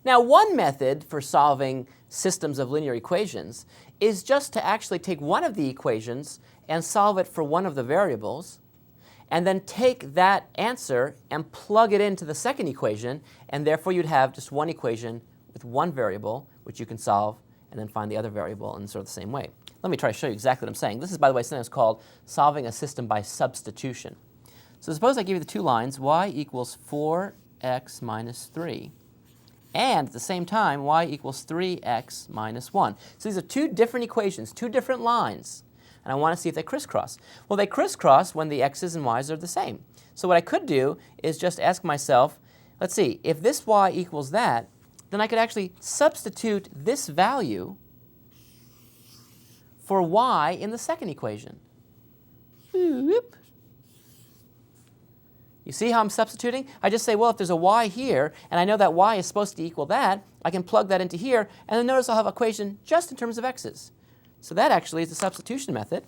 Now, one method for solving systems of linear equations is just to actually take one of the equations and solve it for one of the variables, and then take that answer and plug it into the second equation, and therefore you'd have just one equation with one variable, which you can solve, and then find the other variable in sort of the same way. Let me try to show you exactly what I'm saying. This is, by the way, something that's called solving a system by substitution. So suppose I give you the two lines, y equals 4x minus 3, and at the same time, y equals 3x minus 1. So these are two different equations, two different lines, and I want to see if they crisscross. Well, they crisscross when the x's and y's are the same. So what I could do is just ask myself, let's see, if this y equals that, then I could actually substitute this value for y in the second equation. Whoop. You see how I'm substituting? I just say, well, if there's a y here, and I know that y is supposed to equal that, I can plug that into here, and then notice I'll have an equation just in terms of x's. So that actually is the substitution method.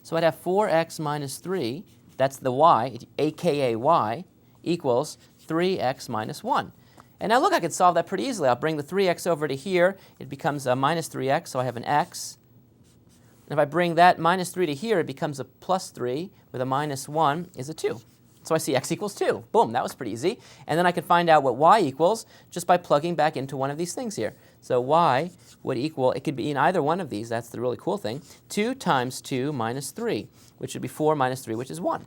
So I'd have 4x minus 3, that's the y, aka y, equals 3x minus 1. And now look, I could solve that pretty easily. I'll bring the 3x over to here. It becomes a minus 3x, so I have an x. And if I bring that minus 3 to here, it becomes a plus 3 with a minus 1 is a 2. So I see x equals 2. Boom, that was pretty easy. And then I can find out what y equals just by plugging back into one of these things here. So y would equal, it could be in either one of these, that's the really cool thing, 2 times 2 minus 3, which would be 4 minus 3, which is 1.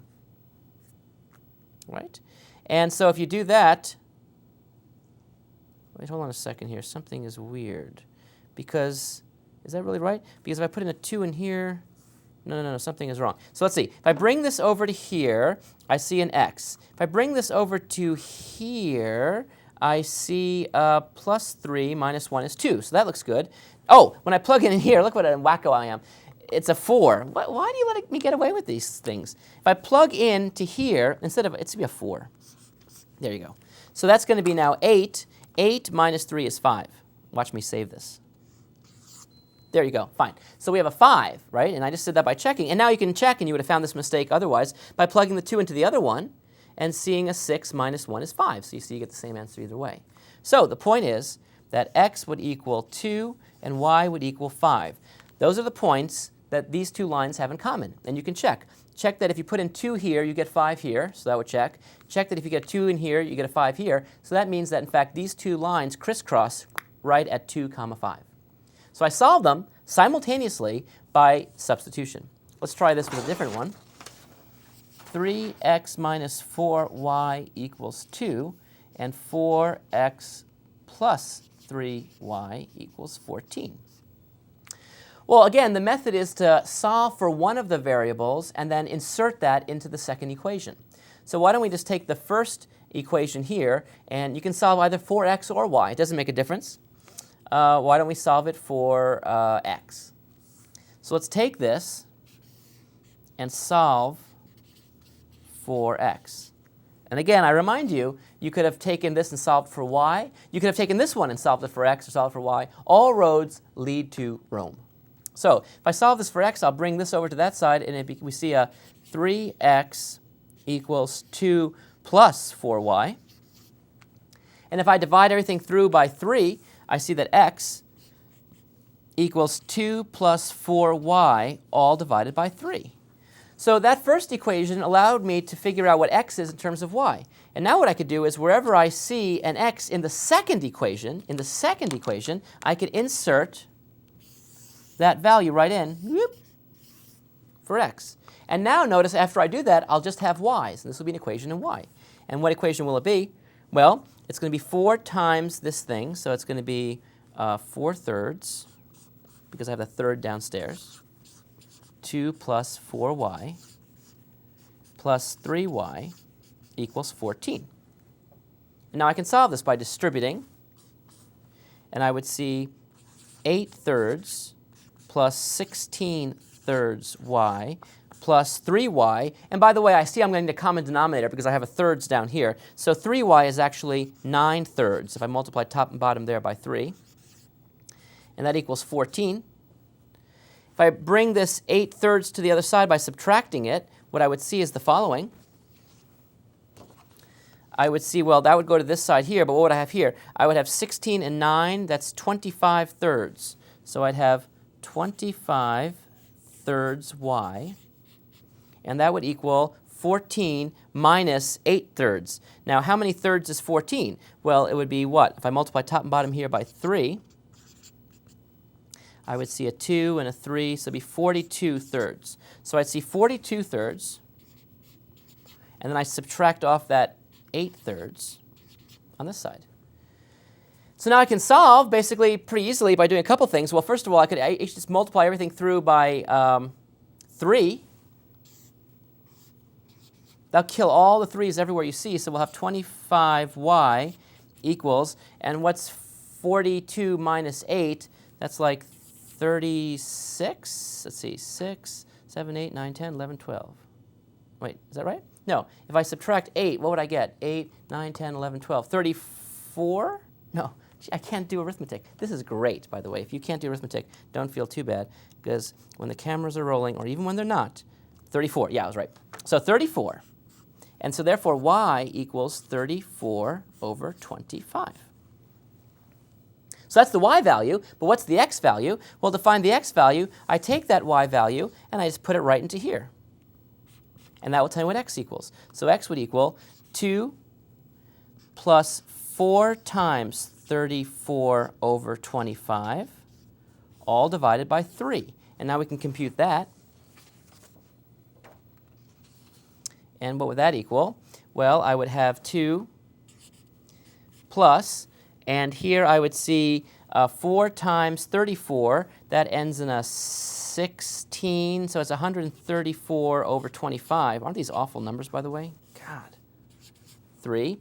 Right? And so if you do that, wait, hold on a second here. Something is weird. Because, is that really right? Because if I put in a 2 in here, no, something is wrong. So let's see. If I bring this over to here, I see an x. If I bring this over to here, I see plus 3 minus 1 is 2. So that looks good. Oh, when I plug in here, look what a wacko I am. It's a 4. Why do you let me get away with these things? If I plug in to here, instead of, it's going to be a 4. There you go. So that's going to be now 8. 8 minus 3 is 5. Watch me save this. There you go, fine. So we have a 5, right? And I just did that by checking. And now you can check, and you would have found this mistake otherwise, by plugging the 2 into the other one and seeing a 6 minus 1 is 5. So you see you get the same answer either way. So the point is that x would equal 2 and y would equal 5. Those are the points that these two lines have in common. And you can check. Check that if you put in 2 here, you get 5 here, so that would check. Check that if you get 2 in here, you get a 5 here. So that means that, in fact, these two lines crisscross right at 2, 5. So I solve them simultaneously by substitution. Let's try this with a different one. 3x minus 4y equals 2, and 4x plus 3y equals 14. Well, again, the method is to solve for one of the variables and then insert that into the second equation. So why don't we just take the first equation here, and you can solve either for x or y. It doesn't make a difference. Why don't we solve it for x? So let's take this and solve for x. And again, I remind you, you could have taken this and solved for y. You could have taken this one and solved it for x or solved for y. All roads lead to Rome. So if I solve this for x, I'll bring this over to that side, and we see a 3x equals 2 plus 4y. And if I divide everything through by 3, I see that x equals 2 plus 4y, all divided by 3. So that first equation allowed me to figure out what x is in terms of y. And now what I could do is wherever I see an x in the second equation, I could insert that value right in, whoop, for x. And now notice after I do that, I'll just have y's, and this will be an equation in y. And what equation will it be? Well, it's going to be 4 times this thing, so it's going to be 4 thirds, because I have the third downstairs, 2 plus 4y plus 3y equals 14. And now I can solve this by distributing, and I would see 8 thirds plus 16 thirds y plus 3y. And by the way, I see I'm getting the common denominator because I have a thirds down here. So 3y is actually 9 thirds if I multiply top and bottom there by 3. And that equals 14. If I bring this 8 thirds to the other side by subtracting it, what I would see is the following. I would see, well, that would go to this side here, but what would I have here? I would have 16 and 9, that's 25 thirds. So I'd have 25 thirds y, and that would equal 14 minus 8 thirds. Now, how many thirds is 14? Well, it would be what? If I multiply top and bottom here by 3, I would see a 2 and a 3, so it would be 42 thirds. So I'd see 42 thirds, and then I subtract off that 8 thirds on this side. So now I can solve basically pretty easily by doing a couple things. Well, first of all, I could just multiply everything through by 3. That'll kill all the 3's everywhere you see, so we'll have 25y equals, and what's 42 minus 8? That's like 36. Let's see, 6, 7, 8, 9, 10, 11, 12. Wait, is that right? No, if I subtract 8, what would I get? 8, 9, 10, 11, 12. 34? No, I can't do arithmetic. This is great, by the way. If you can't do arithmetic, don't feel too bad, because when the cameras are rolling, or even when they're not, 34. Yeah, I was right. So 34. And so therefore, y equals 34 over 25. So that's the y value, but what's the x value? Well, to find the x value, I take that y value and I just put it right into here. And that will tell me what x equals. So x would equal 2 plus 4 times 34 over 25, all divided by 3. And now we can compute that. And what would that equal? Well, I would have 2 plus, and here I would see 4 times 34. That ends in a 16, so it's 134 over 25. Aren't these awful numbers, by the way? God. 3.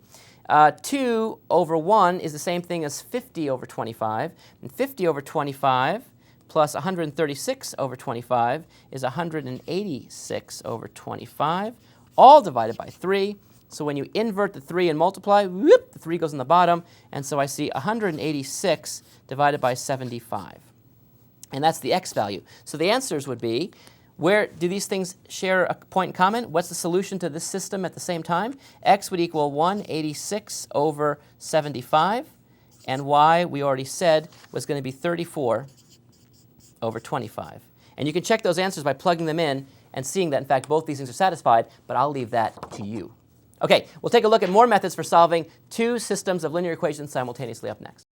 2 over 1 is the same thing as 50 over 25. And 50 over 25 plus 136 over 25 is 186 over 25, all divided by 3. So when you invert the 3 and multiply, whoop, the 3 goes in the bottom. And so I see 186 divided by 75. And that's the x value. So the answers would be, where do these things share a point in common? What's the solution to this system at the same time? X would equal 186 over 75. And y, we already said, was going to be 34 over 25. And you can check those answers by plugging them in and seeing that, in fact, both these things are satisfied, but I'll leave that to you. Okay, we'll take a look at more methods for solving two systems of linear equations simultaneously up next.